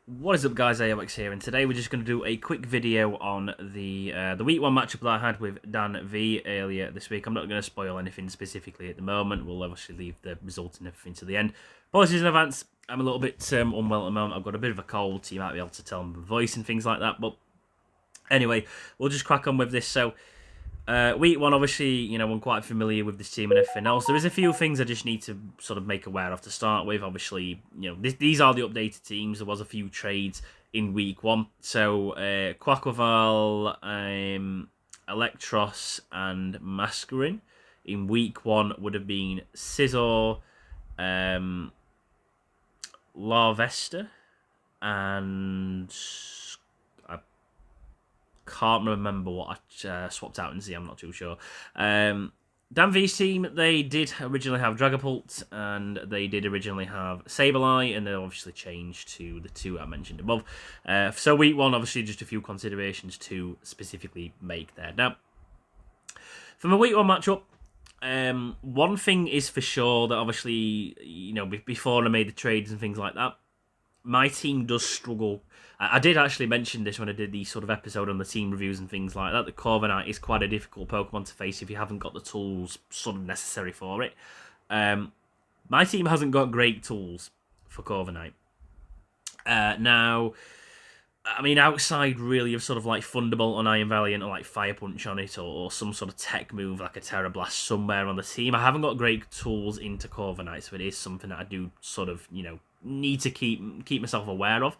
What is up, guys? AOX here, and today we're just going to do a quick video on the week one matchup that I had with Dan V earlier this week. I'm not going to spoil anything specifically at the moment. We'll obviously leave the result and everything to the end. Apologies in advance. I'm a little bit unwell at the moment. I've got a bit of a cold, so you might be able to tell my voice and things like that. But anyway, we'll just crack on with this. So, week one, obviously, I'm quite familiar with this team and everything else. There is a few things I just need to sort of make aware of to start with. Obviously, these are the updated teams. There was a few trades in week one. So, Quackleval, Electros, and Mascarin in week one would have been Scizor, Larvesta, and can't remember what I swapped out in Z. I'm not too sure. Dan V's team, they did originally have Dragapult, and they did originally have Sableye, and they obviously changed to the two I mentioned above. So week one, obviously, just a few considerations to specifically make there. Now, from a week one matchup, one thing is for sure that obviously, before I made the trades and things like that, my team does struggle. I did actually mention this when I did the sort of episode on the team reviews and things like that. The Corviknight is quite a difficult Pokemon to face if you haven't got the tools sort of necessary for it. My team hasn't got great tools for Corviknight. Now, I mean, outside really of sort of like Thunderbolt on Iron Valiant or like Fire Punch on it or some sort of tech move like a Terra Blast somewhere on the team, I haven't got great tools into Corviknight, so it is something that I do sort of, need to keep myself aware of.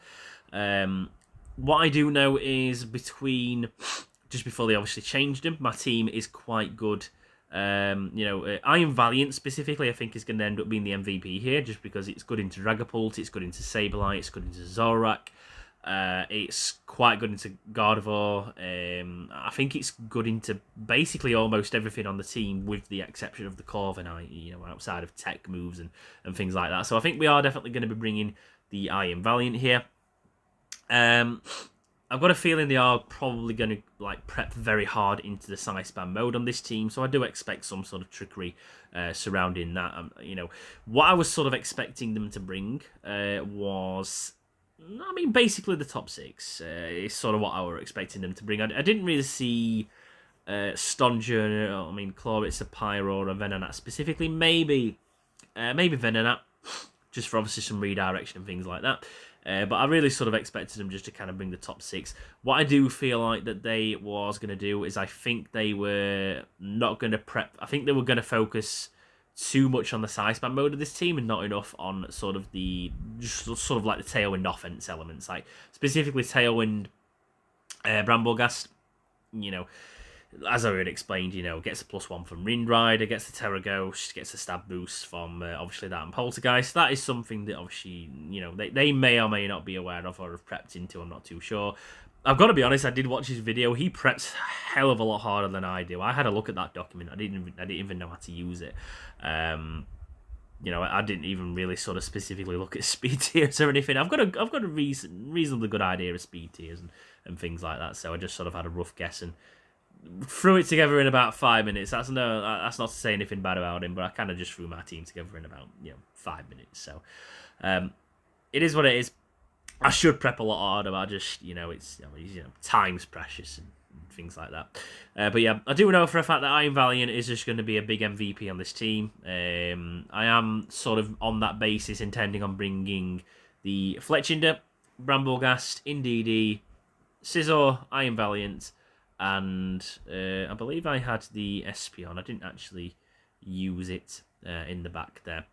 What I do know is just before they obviously changed him, my team is quite good. Iron Valiant specifically, I think is going to end up being the MVP here, just because it's good into Dragapult, it's good into Sableye, it's good into Zorak. It's quite good into Gardevoir. I think it's good into basically almost everything on the team, with the exception of the Corviknight, outside of tech moves and things like that. So I think we are definitely going to be bringing the Iron Valiant here. I've got a feeling they are probably going to prep very hard into the Psy Spam mode on this team, so I do expect some sort of trickery surrounding that. What I was sort of expecting them to bring was, basically the top six is sort of what I were expecting them to bring. I didn't really see Stonjourner, Chloritza, Pyro, or Venonat specifically. Maybe Venonat, just for obviously some redirection and things like that. But I really sort of expected them just to kind of bring the top six. What I do feel like that they was going to do is, I think they were not going to prep. I think they were going to focus too much on the side spam mode of this team and not enough on sort of the Tailwind offense elements, like specifically Tailwind Bramblegast. As I already explained, gets a +1 from Windrider, gets the Terra Ghost, gets a stab boost from obviously that and Poltergeist. That is something that obviously they may or may not be aware of or have prepped into. I'm not too sure. I've got to be honest, I did watch his video. He preps a hell of a lot harder than I do. I had a look at that document. I didn't even know how to use it. I didn't even really sort of specifically look at speed tiers or anything. I've got a reasonably good idea of speed tiers and things like that. So I just sort of had a rough guess and threw it together in about 5 minutes. That's not to say anything bad about him, but I kind of just threw my team together in about 5 minutes. So it is what it is. I should prep a lot harder, but I just time's precious and things like that. But yeah, I do know for a fact that Iron Valiant is just going to be a big MVP on this team. I am sort of on that basis intending on bringing the Fletchinder, Bramblegast, Indeedee, Scizor, Iron Valiant, and I believe I had the Espeon. I didn't actually use it in the back there.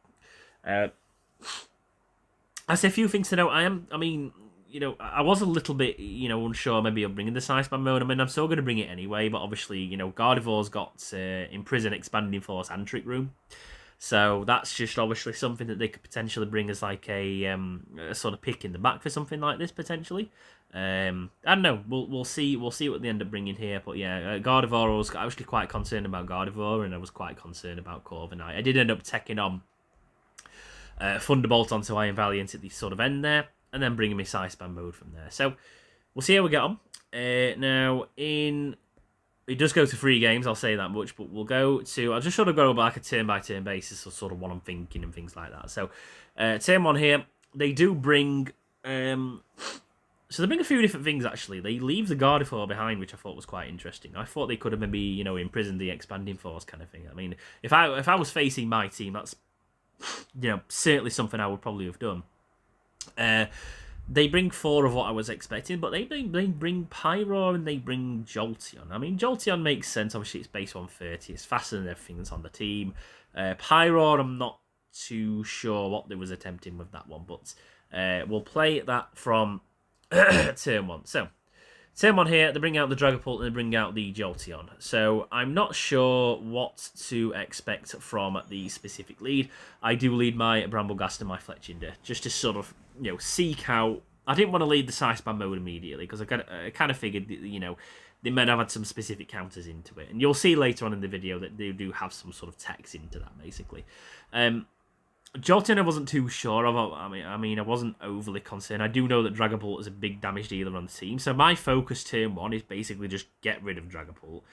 I say a few things to note. I was a little bit, unsure maybe of bringing the Psy Spam mode. I'm still going to bring it anyway, but obviously, Gardevoir's got Imprison, Expanding Force, and Trick Room. So that's just obviously something that they could potentially bring as like a sort of pick in the back for something like this potentially. I don't know. We'll see. We'll see what they end up bringing here. But yeah, Gardevoir, I was actually quite concerned about Gardevoir, and I was quite concerned about Corviknight. I did end up taking on Thunderbolt onto Iron Valiant at the sort of end there, and then bringing me Psy Spam mode from there. So we'll see how we get on. Now it does go to 3 games, I'll say that much, but we'll go to, I'll just sort of go back a turn-by-turn basis of sort of what I'm thinking and things like that. So, turn 1 here, they do bring So they bring a few different things, actually. They leave the Gardevoir behind, which I thought was quite interesting. I thought they could have maybe, you know, imprisoned the Expanding Force kind of thing. I mean, if I was facing my team, that's, you know, certainly something I would probably have done. They bring 4 of what I was expecting, but they bring Pyro and they bring Jolteon. I mean, Jolteon makes sense. Obviously, it's base 130. It's faster than everything that's on the team. Pyro, I'm not too sure what they was attempting with that one, but we'll play that from turn 1. So, turn 1 here, they bring out the Dragapult and they bring out the Jolteon. So, I'm not sure what to expect from the specific lead. I do lead my Bramblegast and my Fletchinder, just to sort of, you know, seek out. I didn't want to lead the Saispam mode immediately, because I kind of figured that, you know, they might have had some specific counters into it. And you'll see later on in the video that they do have some sort of text into that, basically. Jolteon I wasn't too sure of. I mean, I wasn't overly concerned. I do know that Dragapult is a big damage dealer on the team, so my focus turn 1 is basically just get rid of Dragapult.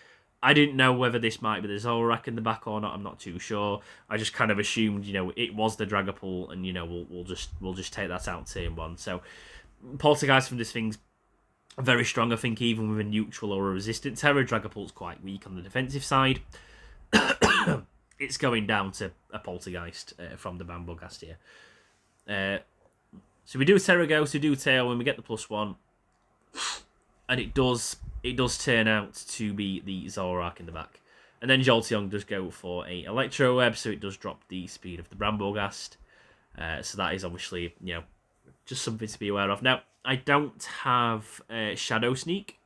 I didn't know whether this might be the Zoroark in the back or not. I'm not too sure. I just kind of assumed, you know, it was the Dragapult, and, you know, we'll just take that out turn 1. So Poltergeist from this thing's very strong. I think even with a neutral or a resistant Terror, Dragapult's quite weak on the defensive side. It's going down to a Poltergeist from the Bramblegast here. So we do Terra Ghost, we do Tailwind, we get the +1, and it does turn out to be the Zoroark in the back. And then Jolteon does go for a Electro Web, so it does drop the speed of the Bramblegast. So that is obviously, you know, just something to be aware of. Now, I don't have Shadow Sneak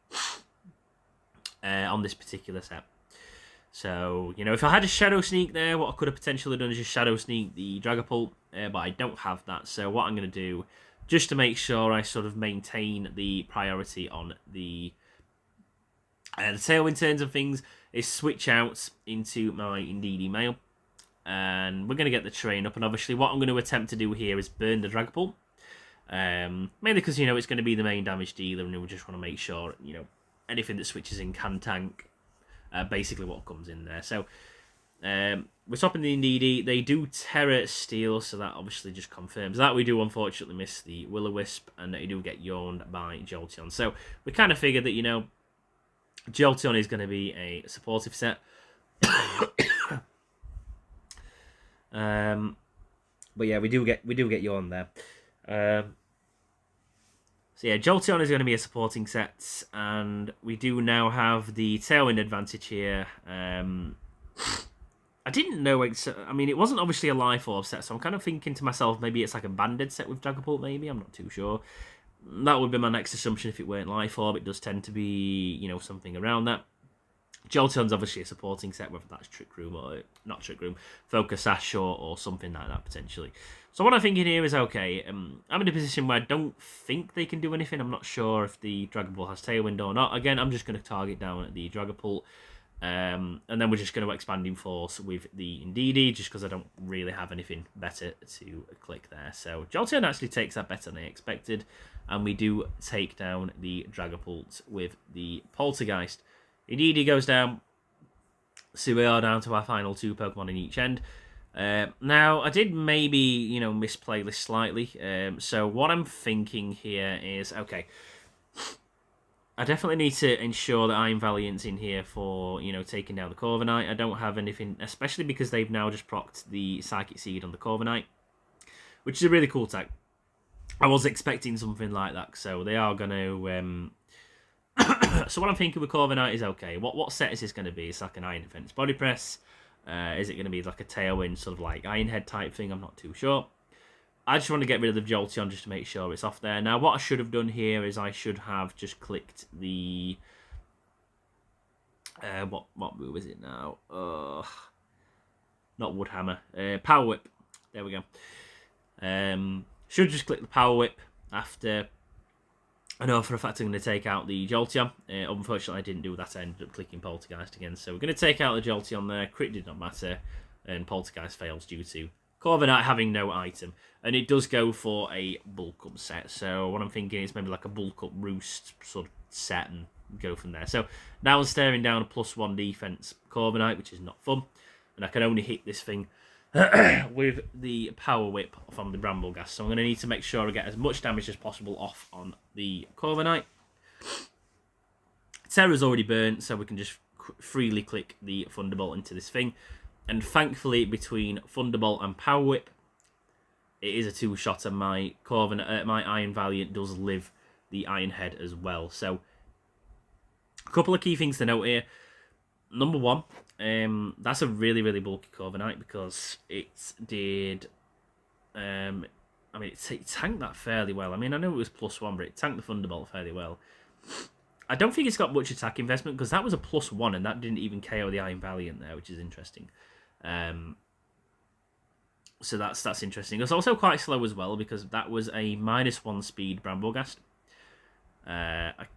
on this particular set. So, you know, if I had a Shadow Sneak there, what I could have potentially done is just Shadow Sneak the Dragapult, but I don't have that. So what I'm going to do, just to make sure I sort of maintain the priority on the Tailwind turns and things, is switch out into my Indeedee Mail. And we're going to get the train up. And obviously what I'm going to attempt to do here is burn the Dragapult. Mainly because, you know, it's going to be the main damage dealer, and we just want to make sure, you know, anything that switches in can tank. Basically what comes in there. So we're stopping the Indeedee. They do Terra Steel, so that obviously just confirms that. We do unfortunately miss the Will-O-Wisp, and they do get yawned by Jolteon. So we kind of figured that, you know, Jolteon is going to be a supportive set. But yeah, we do get yawned there. So yeah, Jolteon is going to be a supporting set, and we do now have the Tailwind advantage here. I didn't know, I mean, it wasn't obviously a Life Orb set, so I'm kind of thinking to myself, maybe it's like a Banded set with Dragapult, maybe, I'm not too sure. That would be my next assumption if it weren't Life Orb. It does tend to be, you know, something around that. Jolteon's obviously a supporting set, whether that's Trick Room or, not Trick Room, Focus Sash or something like that, potentially. So what I'm thinking here is, okay, I'm in a position where I don't think they can do anything. I'm not sure if the Dragapult has Tailwind or not. Again, I'm just going to target down at the Dragapult. And then we're just going to Expanding Force with the Indeedee, just because I don't really have anything better to click there. So Jolteon actually takes that better than I expected. And we do take down the Dragapult with the Poltergeist. Indeedee goes down. So we are down to our final 2 Pokemon in each end. Now, I did maybe, you know, misplay this slightly. So what I'm thinking here is, okay, I definitely need to ensure that I'm Valiant's in here for, you know, taking down the Corviknight. I don't have anything, especially because they've now just procced the Psychic Seed on the Corviknight, which is a really cool tag. I was expecting something like that, so they are going to... So what I'm thinking with Corviknight is, okay, what set is this going to be? It's like an Iron Defense Body Press. Is it going to be like a Tailwind, sort of like Iron Head type thing? I'm not too sure. I just want to get rid of the Jolteon just to make sure it's off there. Now, what I should have done here is I should have just clicked the... what move is it now? Not Woodhammer. Power Whip. There we go. Should just click the Power Whip after... I know for a fact I'm going to take out the Jolteon. Unfortunately, I didn't do that. I ended up clicking Poltergeist again. So we're going to take out the Jolteon there. Crit did not matter. And Poltergeist fails due to Corviknight having no item. And it does go for a bulk up set. So what I'm thinking is maybe like a bulk up roost sort of set and go from there. So now I'm staring down a +1 defense Corviknight, which is not fun. And I can only hit this thing with the Power Whip from the Brambleghast. So I'm going to need to make sure I get as much damage as possible off on the Corviknight. Terra's already burnt, so we can just freely click the Thunderbolt into this thing. And thankfully, between Thunderbolt and Power Whip, it is a two-shot, and my Iron Valiant does live the Iron Head as well. So, a couple of key things to note here. Number one, that's a really, really bulky Corviknight because it did... it tanked that fairly well. I mean, I know it was +1, but it tanked the Thunderbolt fairly well. I don't think it's got much attack investment because that was a +1 and that didn't even KO the Iron Valiant there, which is interesting. So that's interesting. It's also quite slow as well because that was a -1 speed Brambleghast. I've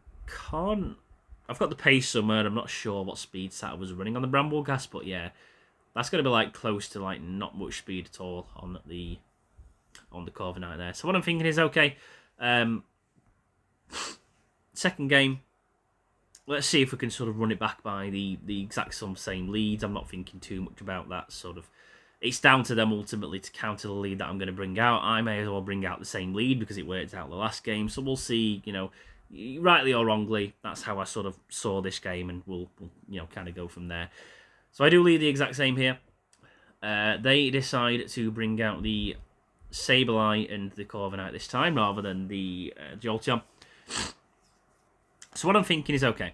got the pace somewhere. I'm not sure what speed stat I was running on the Brambleghast, but yeah, that's going to be like close to like not much speed at all on the Corviknight there. So what I'm thinking is okay. Second game, let's see if we can sort of run it back by the exact same leads. I'm not thinking too much about that sort of. It's down to them ultimately to counter the lead that I'm going to bring out. I may as well bring out the same lead because it worked out the last game. So we'll see, rightly or wrongly, that's how I sort of saw this game, and we'll kind of go from there. So I do lead the exact same here. They decide to bring out the Sableye and the Corviknight this time rather than the Jolteon. So what I'm thinking is, okay,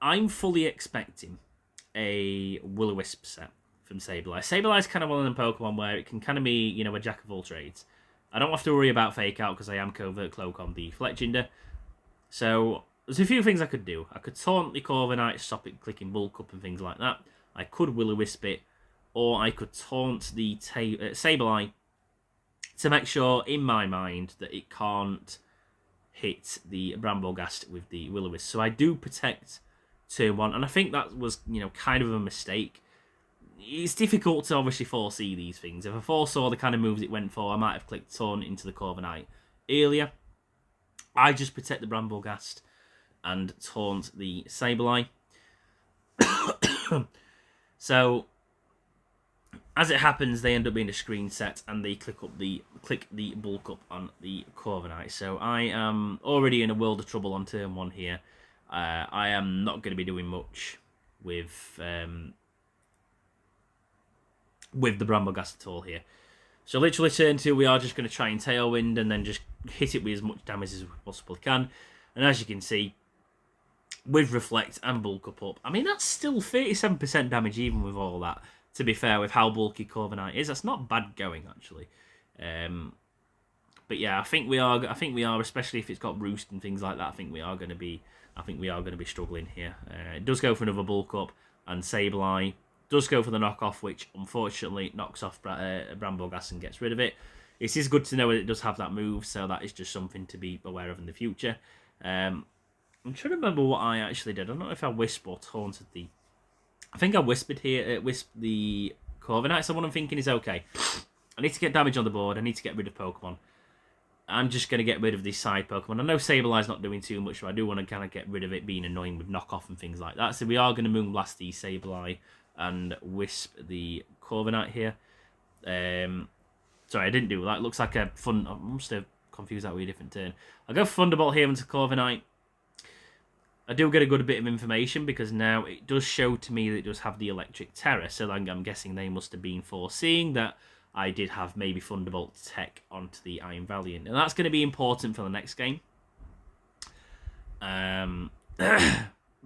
I'm fully expecting a Will-O-Wisp set from Sableye. Sableye is kind of one of them Pokemon where it can kind of be, a jack of all trades. I don't have to worry about Fake Out because I am Covert Cloak on the Fletchinder. So there's a few things I could do. I could taunt the Corviknight, stop it clicking Bulk Up and things like that. I could Will-O-Wisp it, or I could taunt the Sableye to make sure, in my mind, that it can't hit the Brambleghast with the Will-O-Wisp. So I do protect turn 1, and I think that was, kind of a mistake. It's difficult to obviously foresee these things. If I foresaw the kind of moves it went for, I might have clicked Taunt into the Corviknight earlier. I just protect the Brambleghast and taunt the Sableye. So, as it happens, they end up being a screen set, and they click the Bulk Up on the Corviknight. So I am already in a world of trouble on turn 1 here. I am not going to be doing much with the Brambleghast at all here. So literally turn 2, we are just going to try and Tailwind and then just hit it with as much damage as we possibly can. And as you can see, with Reflect and Bulk Up, I mean, that's still 37% damage even with all that. To be fair, with how bulky Corviknight is, that's not bad going actually. But yeah, I think we are, especially if it's got Roost and things like that. I think we are going to be struggling here. It does go for another Bulk Up, and Sableye does go for the knockoff, which unfortunately knocks off Brambleghast and gets rid of it. It is good to know that it does have that move, so that is just something to be aware of in the future. I'm trying to remember what I actually did. I don't know if I Wisp or taunted the... I think I Wisped the Corviknight, so what I'm thinking is, okay, I need to get damage on the board, I need to get rid of Pokemon. I'm just going to get rid of these side Pokemon. I know Sableye's not doing too much, but I do want to kind of get rid of it being annoying with knockoff and things like that. So we are going to Moonblast the Sableye and Wisp the Corviknight here. Sorry, I didn't do that. It looks like a fun... I must have confused that with a different turn. I'll go Thunderbolt here into Corviknight. I do get a good bit of information because now it does show to me that it does have the Electric Terror. So I'm guessing they must have been foreseeing that I did have maybe Thunderbolt tech onto the Iron Valiant. And that's going to be important for the next game.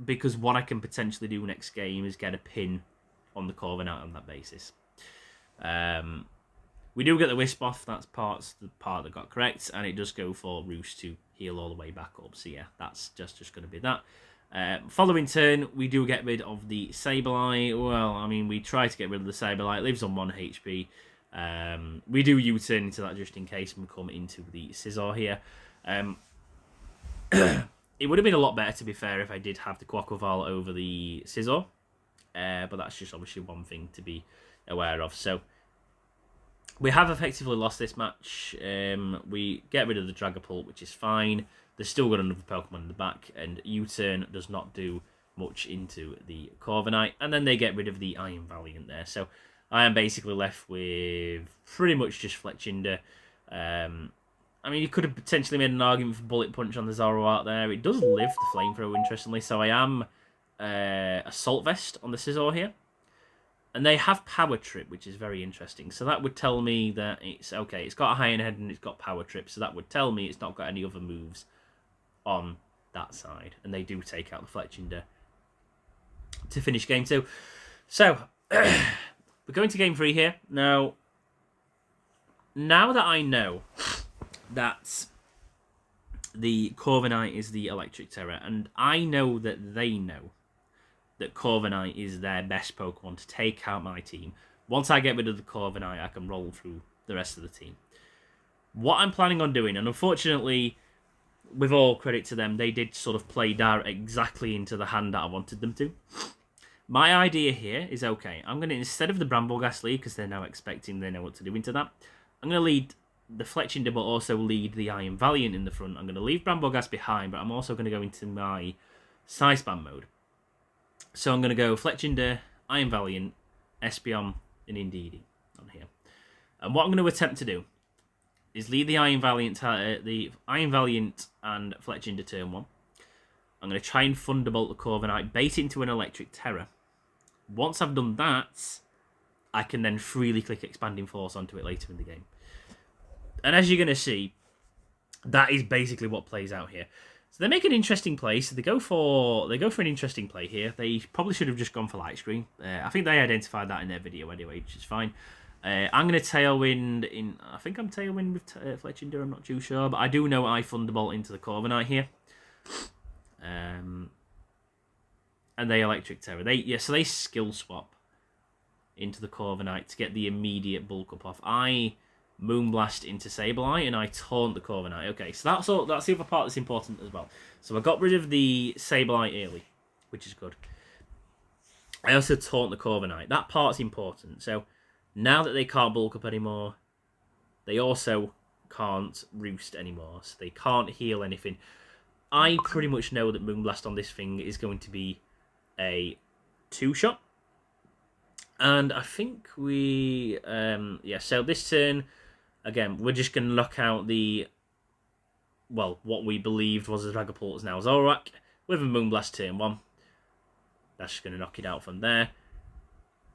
Because what I can potentially do next game is get a pin on the Corviknight on that basis. We do get the Wisp off. That's the part that got correct. And it does go for Roost to heal all the way back up. So yeah, that's just going to be that. Following turn, we do get rid of the Sableye. Well, I mean, we try to get rid of the Sableye. It lives on 1 HP. We do U-turn into that just in case we come into the Scizor here. It would have been a lot better, to be fair, if I did have the Quaquaval over the Scizor. But that's just obviously one thing to be aware of. So we have effectively lost this match. We get rid of the Dragapult, which is fine. There's still got another Pokemon in the back, and U-turn does not do much into the Corviknight. And then they get rid of the Iron Valiant there. So I am basically left with pretty much just Fletchinder. I mean, you could have potentially made an argument for Bullet Punch on the Zoroark there. It does live the Flamethrower, interestingly, so I am Assault Vest on the Scizor here. And they have Power Trip, which is very interesting. So that would tell me that it's okay. It's got a Iron Head and it's got Power Trip. So that would tell me it's not got any other moves on that side. And they do take out the Fletchinder to finish game 2. So, we're going to game 3 here. Now that I know that the Corviknight is the Electric Terror, and I know that they know that Corviknight is their best Pokemon to take out my team. Once I get rid of the Corviknight, I can roll through the rest of the team. What I'm planning on doing, and unfortunately, with all credit to them, they did sort of play exactly into the hand that I wanted them to. My idea here is, okay, I'm going to, instead of the Brambleghast lead, because they're now expecting they know what to do into that, I'm going to lead the Fletchinder, but also lead the Iron Valiant in the front. I'm going to leave Brambleghast behind, but I'm also going to go into my Sci-Spam mode. So I'm going to go Fletchinder, Iron Valiant, Espeon, and Indeedee on here. And what I'm going to attempt to do is lead the Iron Valiant and Fletchinder turn 1. I'm going to try and Thunderbolt the Corviknight, bait into an Electric Terror. Once I've done that, I can then freely click Expanding Force onto it later in the game. And as you're going to see, that is basically what plays out here. So they make an interesting play. So they go for an interesting play here. They probably should have just gone for Light Screen. I think they identified that in their video anyway, which is fine. I'm going to Tailwind in. I think I'm Tailwind with Fletchinder. I'm not too sure, but I do know I Thunderbolt into the Corviknight here. And they Electric Terror. So they skill swap into the Corviknight to get the immediate bulk up off. I Moonblast into Sableye, and I taunt the Corviknight. Okay, so that's the other part that's important as well. So I got rid of the Sableye early, which is good. I also taunt the Corviknight. That part's important. So now that they can't bulk up anymore, they also can't roost anymore. So they can't heal anything. I pretty much know that Moonblast on this thing is going to be a 2-shot. And I think we... so this turn... Again, we're just going to knock out the, well, what we believed was a Dragapult is now Zoroark with a Moonblast turn 1. That's just going to knock it out from there.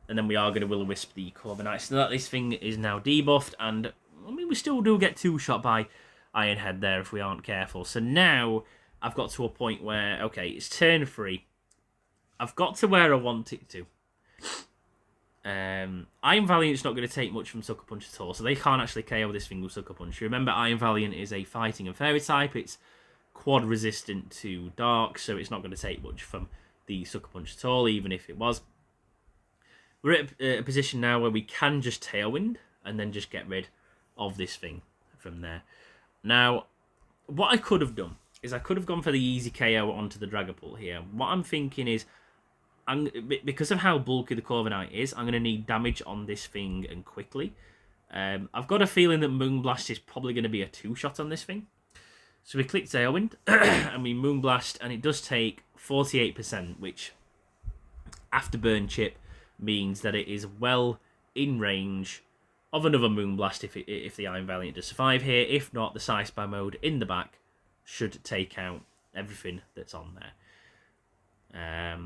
And then we are going to Will-O-Wisp the Corviknight. So that this thing is now debuffed. And, I mean, we still do get 2-shot by Iron Head there if we aren't careful. So now I've got to a point where, okay, it's turn 3. I've got to where I want it to. Iron Valiant's not going to take much from Sucker Punch at all, so they can't actually KO this thing with Sucker Punch. Remember, Iron Valiant is a fighting and fairy type. It's quad resistant to dark, so it's not going to take much from the Sucker Punch at all, even if it was. We're at a position now where we can just Tailwind and then just get rid of this thing from there. Now, what I could have done is I could have gone for the easy KO onto the Dragapult here. What I'm thinking is, because of how bulky the Corviknight is, I'm going to need damage on this thing and quickly. I've got a feeling that Moonblast is probably going to be a 2-shot on this thing. So we click Tailwind and we Moonblast, and it does take 48%, which Afterburn Chip means that it is well in range of another Moonblast if the Iron Valiant does survive here. If not, the Sci-Spy mode in the back should take out everything that's on there.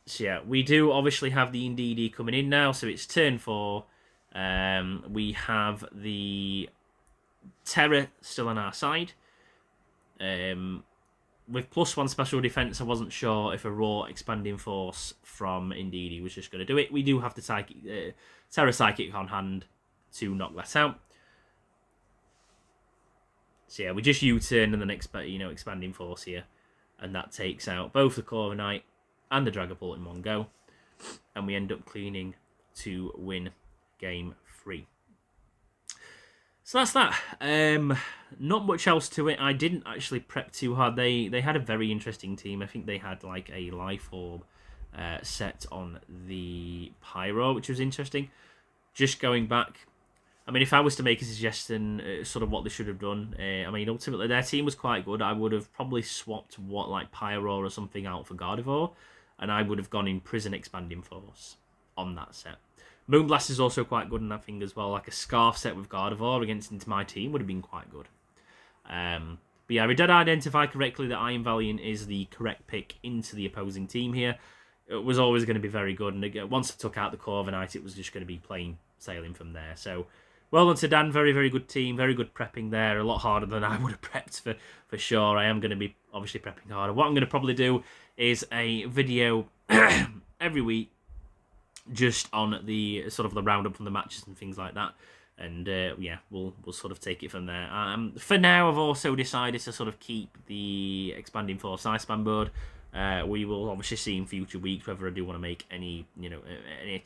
So yeah, we do obviously have the Indeedee coming in now, so it's turn 4. We have the Terror still on our side. With +1 special defense, I wasn't sure if a raw expanding force from Indeedee was just going to do it. We do have the Terror Psychic on hand to knock that out. So yeah, we just U-turn and then expanding force here, and that takes out both the Corviknight and the Dragapult in one go, and we end up cleaning to win game 3. So that's that. Not much else to it. I didn't actually prep too hard. They had a very interesting team. I think they had like a Life Orb set on the Pyro, which was interesting. Just going back, I mean, if I was to make a suggestion, sort of what they should have done, I mean, ultimately their team was quite good. I would have probably swapped like Pyro or something out for Gardevoir, and I would have gone in Prison Expanding Force on that set. Moonblast is also quite good in that thing as well. Like a Scarf set with Gardevoir against into my team would have been quite good. But yeah, we did identify correctly that Iron Valiant is the correct pick into the opposing team here. It was always going to be very good, and again, once I took out the Corviknight, it was just going to be plain sailing from there. So, well done to Dan, very, very good team, very good prepping there, a lot harder than I would have prepped for sure. I am going to be obviously prepping harder. What I'm going to probably do is a video every week just on the sort of the roundup from the matches and things like that. And yeah, we'll sort of take it from there. For now, I've also decided to sort of keep the Expanding Force Iceman board. We will obviously see in future weeks whether I do want to make any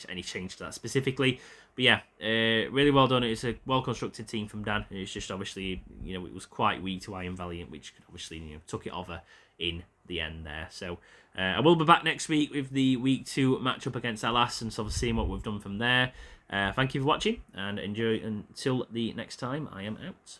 any change to that specifically. But yeah, really well done. It's a well constructed team from Dan. It's just obviously it was quite weak to Iron Valiant, which obviously took it over in the end there. So I will be back next week with the week 2 matchup against Alas and sort of seeing what we've done from there. Thank you for watching and enjoy until the next time. I am out.